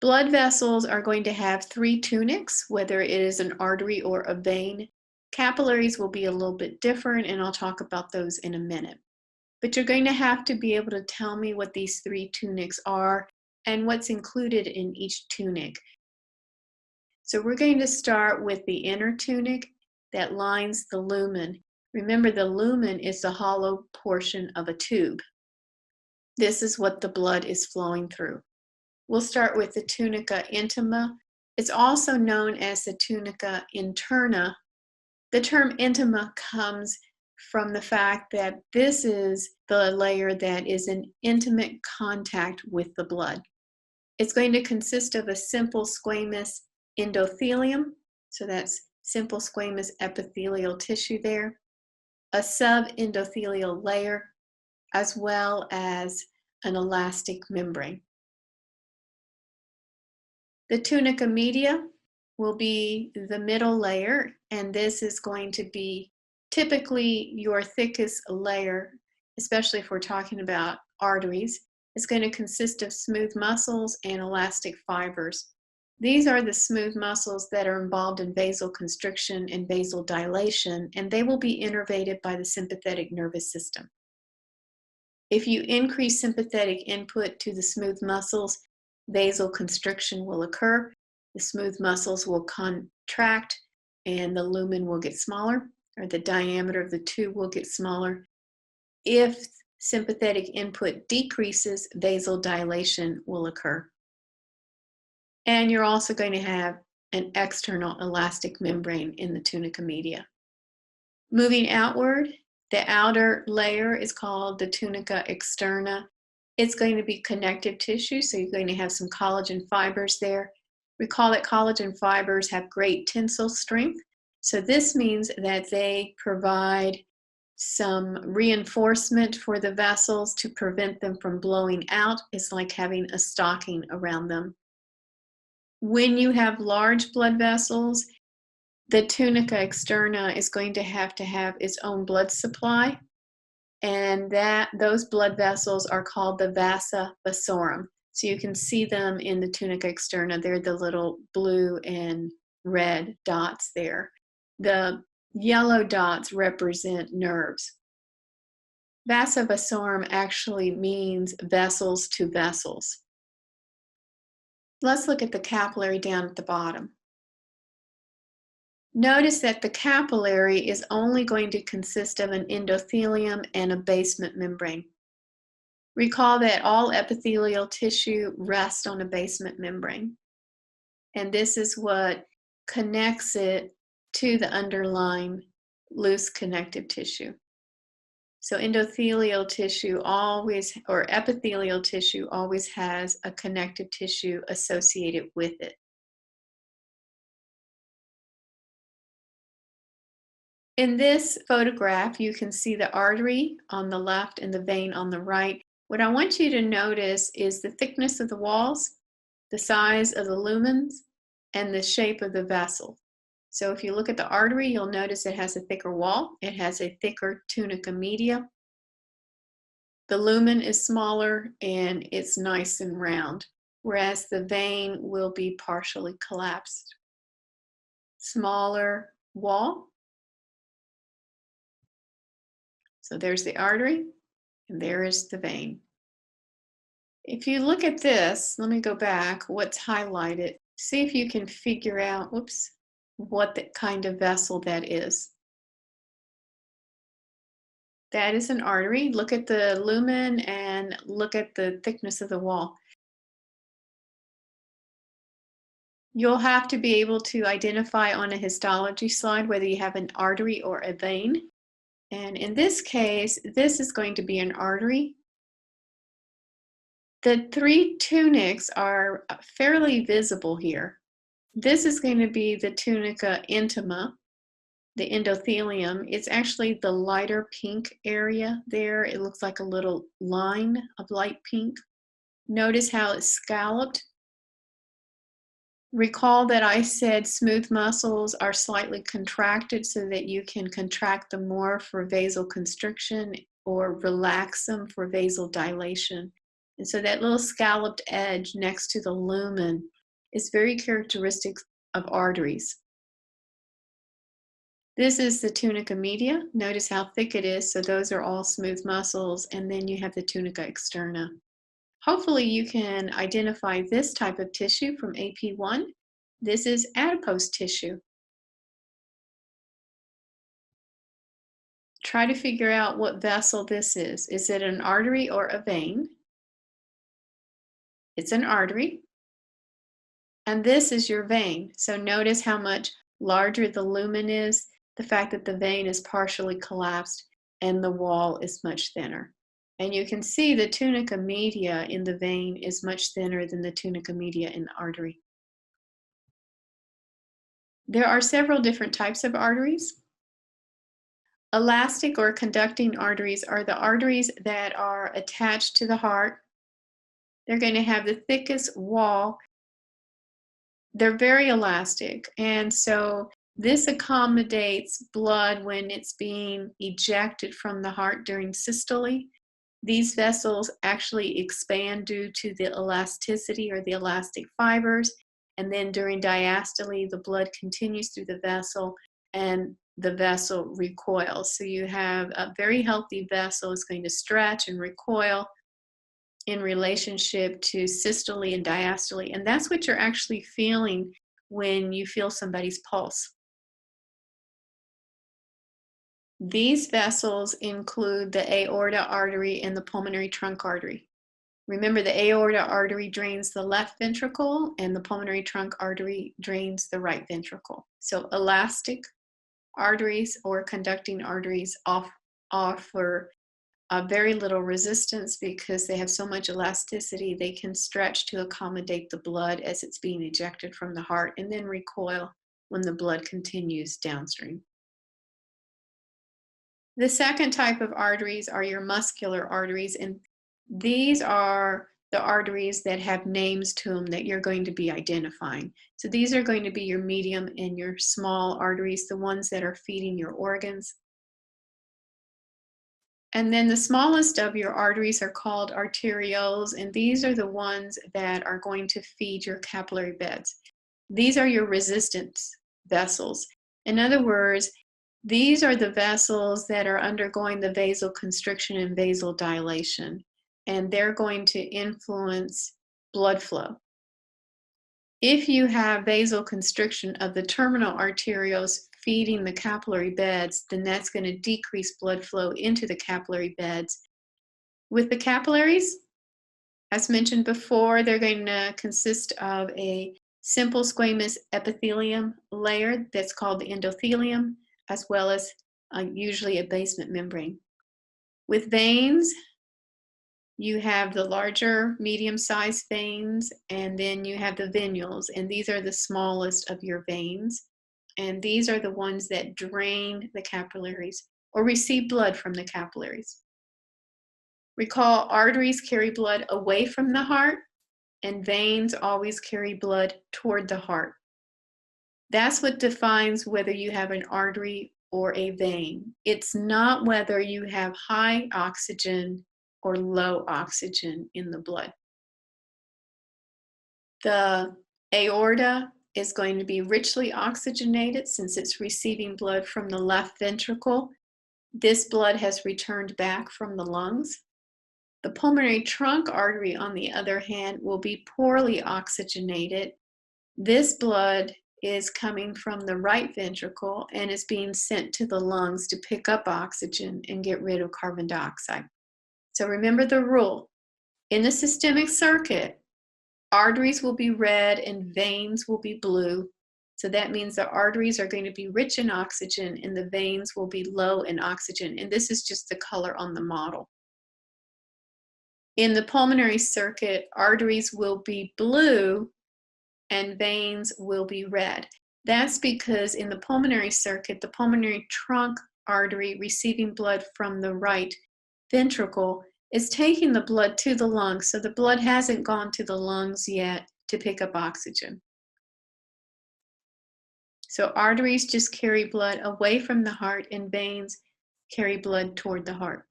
Blood vessels are going to have three tunics, whether it is an artery or a vein. Capillaries will be a little bit different, and I'll talk about those in a minute. But you're going to have to be able to tell me what these three tunics are and what's included in each tunic. So we're going to start with the inner tunic that lines the lumen. Remember, the lumen is the hollow portion of a tube. This is what the blood is flowing through. We'll start with the tunica intima. It's also known as the tunica interna. The term intima comes from the fact that this is the layer that is in intimate contact with the blood. It's going to consist of a simple squamous endothelium, so that's simple squamous epithelial tissue there, a subendothelial layer, as well as an elastic membrane. The tunica media will be the middle layer, and this is going to be typically your thickest layer, especially if we're talking about arteries. It's going to consist of smooth muscles and elastic fibers. These are the smooth muscles that are involved in vasoconstriction and vasodilation, and they will be innervated by the sympathetic nervous system. If you increase sympathetic input to the smooth muscles, vasoconstriction will occur. The smooth muscles will contract and the lumen will get smaller, or the diameter of the tube will get smaller. If sympathetic input decreases, vasodilation will occur. And you're also going to have an external elastic membrane in the tunica media. Moving outward, the outer layer is called the tunica externa. It's going to be connective tissue, so you're going to have some collagen fibers there. Recall that collagen fibers have great tensile strength, so this means that they provide some reinforcement for the vessels to prevent them from blowing out. It's like having a stocking around them. When you have large blood vessels, the tunica externa is going to have its own blood supply, and those blood vessels are called the vasa vasorum. So you can see them in the tunica externa. They're the little blue and red dots there. The yellow dots represent nerves. Vasa vasorum actually means vessels to vessels. Let's look at the capillary down at the bottom. Notice that the capillary is only going to consist of an endothelium and a basement membrane. Recall that all epithelial tissue rests on a basement membrane, and this is what connects it to the underlying loose connective tissue. So endothelial tissue always, or epithelial tissue always has a connective tissue associated with it. In this photograph, you can see the artery on the left and the vein on the right. What I want you to notice is the thickness of the walls, the size of the lumens, and the shape of the vessel. So if you look at the artery, you'll notice it has a thicker wall. It has a thicker tunica media. The lumen is smaller and it's nice and round, whereas the vein will be partially collapsed. Smaller wall. So there's the artery, and there is the vein. If you look at this, let me go back, what's highlighted. See if you can figure out, what the kind of vessel that is. That is an artery. Look at the lumen and look at the thickness of the wall. You'll have to be able to identify on a histology slide whether you have an artery or a vein. And in this case, this is going to be an artery. The three tunics are fairly visible here. This is going to be the tunica intima, the endothelium. It's actually the lighter pink area there. It looks like a little line of light pink. Notice how it's scalloped. Recall that I said smooth muscles are slightly contracted so that you can contract them more for vasoconstriction or relax them for vasodilation. And so that little scalloped edge next to the lumen is very characteristic of arteries. This is the tunica media. Notice how thick it is. So those are all smooth muscles. And then you have the tunica externa. Hopefully you can identify this type of tissue from AP1. This is adipose tissue. Try to figure out what vessel this is. Is it an artery or a vein? It's an artery. And this is your vein. So notice how much larger the lumen is, the fact that the vein is partially collapsed and the wall is much thinner. And you can see the tunica media in the vein is much thinner than the tunica media in the artery. There are several different types of arteries. Elastic or conducting arteries are the arteries that are attached to the heart. They're going to have the thickest wall. They're very elastic, and so this accommodates blood when it's being ejected from the heart during systole. These vessels actually expand due to the elasticity or the elastic fibers, and then during diastole, the blood continues through the vessel and the vessel recoils. So you have a very healthy vessel. It's going to stretch and recoil in relationship to systole and diastole. And that's what you're actually feeling when you feel somebody's pulse. These vessels include the aorta artery and the pulmonary trunk artery. Remember, the aorta artery drains the left ventricle and the pulmonary trunk artery drains the right ventricle. So elastic arteries or conducting arteries offer very little resistance because they have so much elasticity. They can stretch to accommodate the blood as it's being ejected from the heart and then recoil when the blood continues downstream. The second type of arteries are your muscular arteries, and these are the arteries that have names to them that you're going to be identifying. So these are going to be your medium and your small arteries, the ones that are feeding your organs. And then the smallest of your arteries are called arterioles, and these are the ones that are going to feed your capillary beds. These are your resistance vessels. In other words, these are the vessels that are undergoing the vasoconstriction and vasodilation, and they're going to influence blood flow. If you have vasoconstriction of the terminal arterioles feeding the capillary beds, then that's going to decrease blood flow into the capillary beds. With the capillaries, as mentioned before, they're going to consist of a simple squamous epithelium layer that's called the endothelium, as well as usually a basement membrane. With veins, you have the larger medium-sized veins, and then you have the venules, and these are the smallest of your veins. And these are the ones that drain the capillaries or receive blood from the capillaries. Recall, arteries carry blood away from the heart, and veins always carry blood toward the heart. That's what defines whether you have an artery or a vein. It's not whether you have high oxygen or low oxygen in the blood. The aorta is going to be richly oxygenated since it's receiving blood from the left ventricle. This blood has returned back from the lungs. The pulmonary trunk artery, on the other hand, will be poorly oxygenated. This blood is coming from the right ventricle and is being sent to the lungs to pick up oxygen and get rid of carbon dioxide. So remember the rule. In the systemic circuit, arteries will be red and veins will be blue. So that means the arteries are going to be rich in oxygen and the veins will be low in oxygen. And this is just the color on the model. In the pulmonary circuit, arteries will be blue and veins will be red. That's because in the pulmonary circuit, the pulmonary trunk artery receiving blood from the right ventricle is taking the blood to the lungs, so the blood hasn't gone to the lungs yet to pick up oxygen. So arteries just carry blood away from the heart and veins carry blood toward the heart.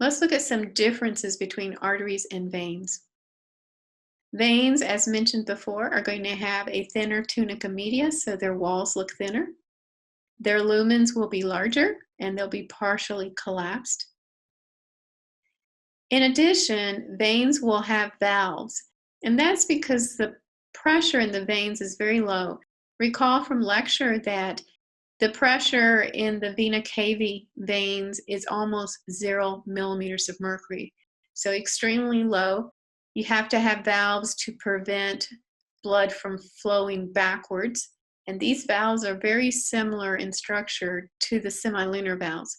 Let's look at some differences between arteries and veins. Veins, as mentioned before, are going to have a thinner tunica media, so their walls look thinner. Their lumens will be larger and they'll be partially collapsed. In addition, veins will have valves, and that's because the pressure in the veins is very low. Recall from lecture that the pressure in the vena cava veins is almost 0 millimeters of mercury, so extremely low. You have to have valves to prevent blood from flowing backwards, and these valves are very similar in structure to the semilunar valves.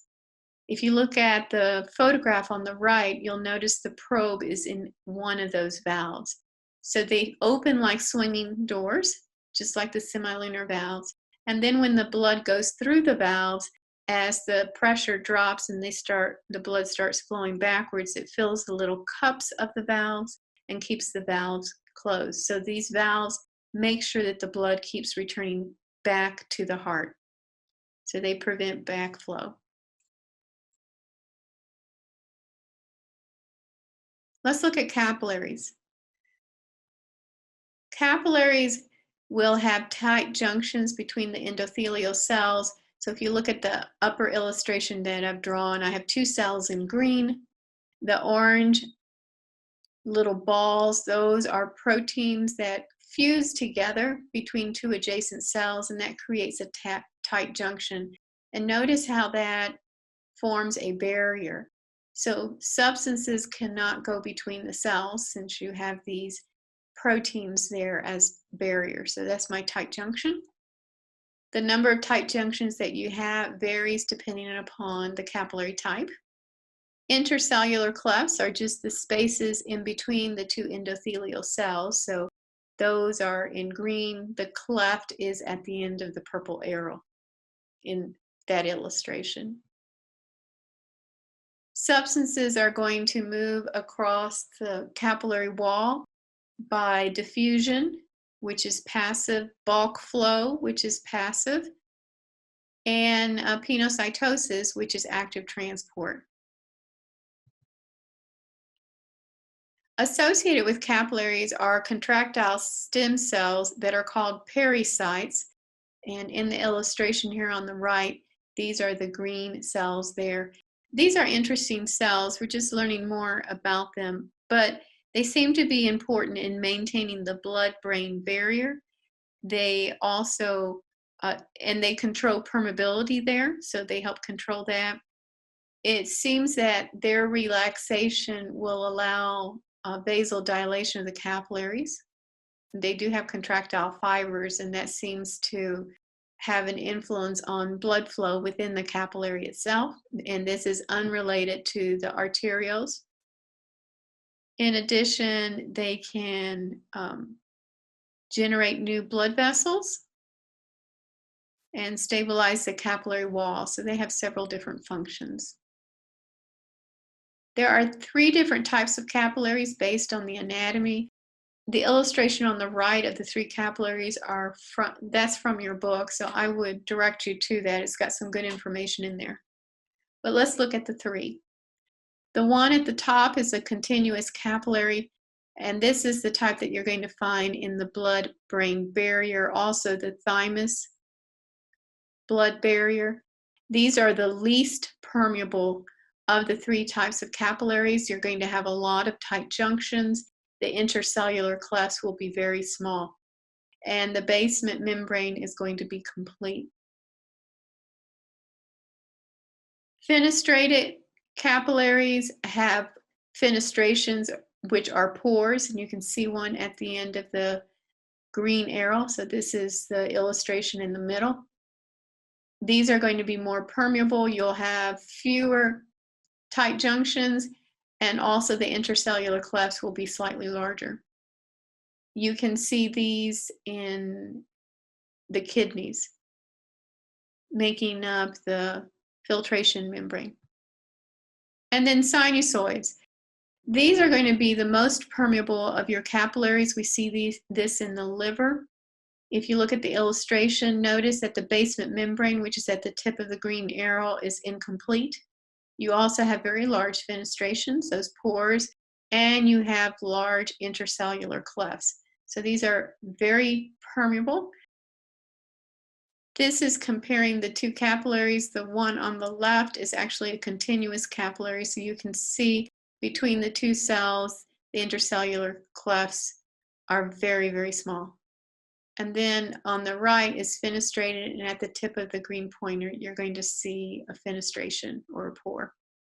If you look at the photograph on the right, you'll notice the probe is in one of those valves. So they open like swinging doors, just like the semilunar valves. And then when the blood goes through the valves, as the pressure drops and the blood starts flowing backwards, it fills the little cups of the valves and keeps the valves closed. So these valves make sure that the blood keeps returning back to the heart. So they prevent backflow. Let's look at capillaries. Capillaries will have tight junctions between the endothelial cells. So if you look at the upper illustration that I've drawn, I have two cells in green. The orange little balls, those are proteins that fuse together between two adjacent cells, and that creates a tight junction. And notice how that forms a barrier. So substances cannot go between the cells since you have these proteins there as barriers. So that's my tight junction. The number of tight junctions that you have varies depending upon the capillary type. Intercellular clefts are just the spaces in between the two endothelial cells. So those are in green. The cleft is at the end of the purple arrow in that illustration. Substances are going to move across the capillary wall by diffusion, which is passive, bulk flow, which is passive, and penocytosis, which is active transport. Associated with capillaries are contractile stem cells that are called pericytes, and in the illustration here on the right, these are the green cells there. These are interesting cells. We're just learning more about them, but they seem to be important in maintaining the blood-brain barrier. They also, and they control permeability there, so they help control that. It seems that their relaxation will allow vasodilation of the capillaries. They do have contractile fibers, and that seems to have an influence on blood flow within the capillary itself, and this is unrelated to the arterioles. In addition, they can generate new blood vessels and stabilize the capillary wall, so they have several different functions. There are 3 different types of capillaries based on the anatomy. The illustration on the right of the 3 capillaries that's from your book, so I would direct you to that. It's got some good information in there. But let's look at the 3. The one at the top is a continuous capillary, and this is the type that you're going to find in the blood-brain barrier, also the thymus blood barrier. These are the least permeable of the 3 types of capillaries. You're going to have a lot of tight junctions. The intercellular clefts will be very small, and the basement membrane is going to be complete. Fenestrated capillaries have fenestrations, which are pores, and you can see one at the end of the green arrow. So this is the illustration in the middle. These are going to be more permeable. You'll have fewer tight junctions, and also the intercellular clefts will be slightly larger. You can see these in the kidneys, making up the filtration membrane. And then sinusoids. These are going to be the most permeable of your capillaries. We see this in the liver. If you look at the illustration, notice that the basement membrane, which is at the tip of the green arrow, is incomplete. You also have very large fenestrations, those pores, and you have large intercellular clefts. So these are very permeable. This is comparing the two capillaries. The one on the left is actually a continuous capillary, so you can see between the two cells, the intercellular clefts are very, very small. And then on the right is fenestrated, and at the tip of the green pointer, you're going to see a fenestration or a pore.